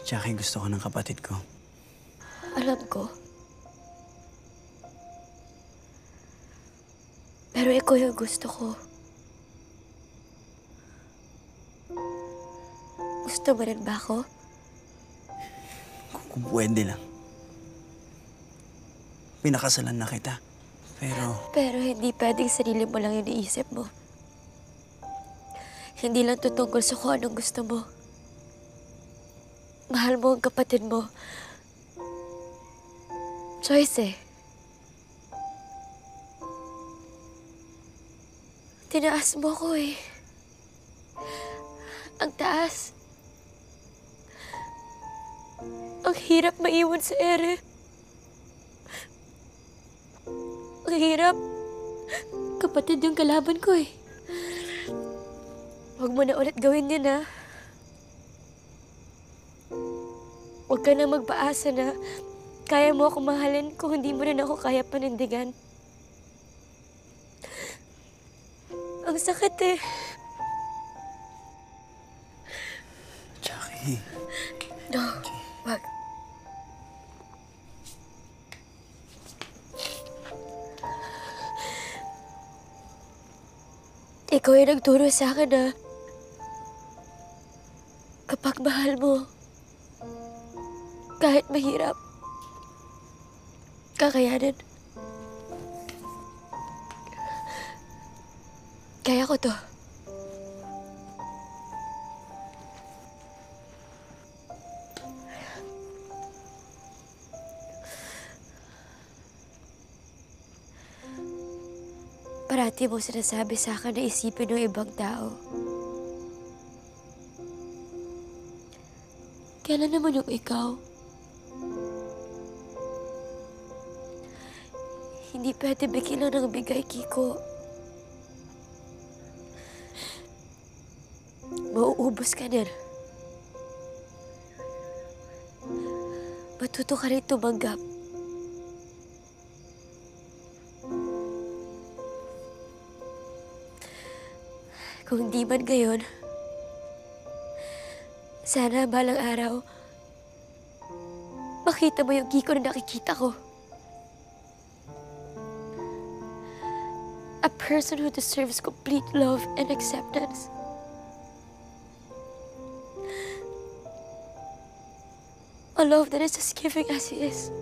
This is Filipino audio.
Jackie, gusto ko ng kapatid ko. Alam ko. Pero ikaw yung gusto ko. Gusto mo rin ba ako? Kung pwede lang. Pinakasalan na kita. Pero hindi pwedeng sarili mo lang yung iniisip mo. Hindi lang tutungkol sa kung anong gusto mo. Mahal mo ang kapatid mo. Choice eh. Tinaas mo ko eh. Ang taas. Ang hirap maiwan sa ere. Ang hirap. Kapatid yung kalaban ko eh. Huwag mo na ulit gawin yun ha. Huwag ka na magpaasa na kaya mo ako mahalin kung hindi mo rin ako kaya panindigan. Ang sakit eh. Jackie. No, wag. Ikaw yung nagturo sa akin na kapag mahal mo, kahit mahirap, kakayanin. Kaya ko to. Parati mo sinasabi sa akin na isipin ng ibang tao. Kailan naman yung ikaw? Hindi pwede bigyan lang ng bigay, Kiko. Mauubos ka din. Matuto ka rin tumanggap. Kung di man ngayon, sana balang araw, makita mo yung Kiko na nakikita ko. A person who deserves complete love and acceptance. A love that is as giving as he is.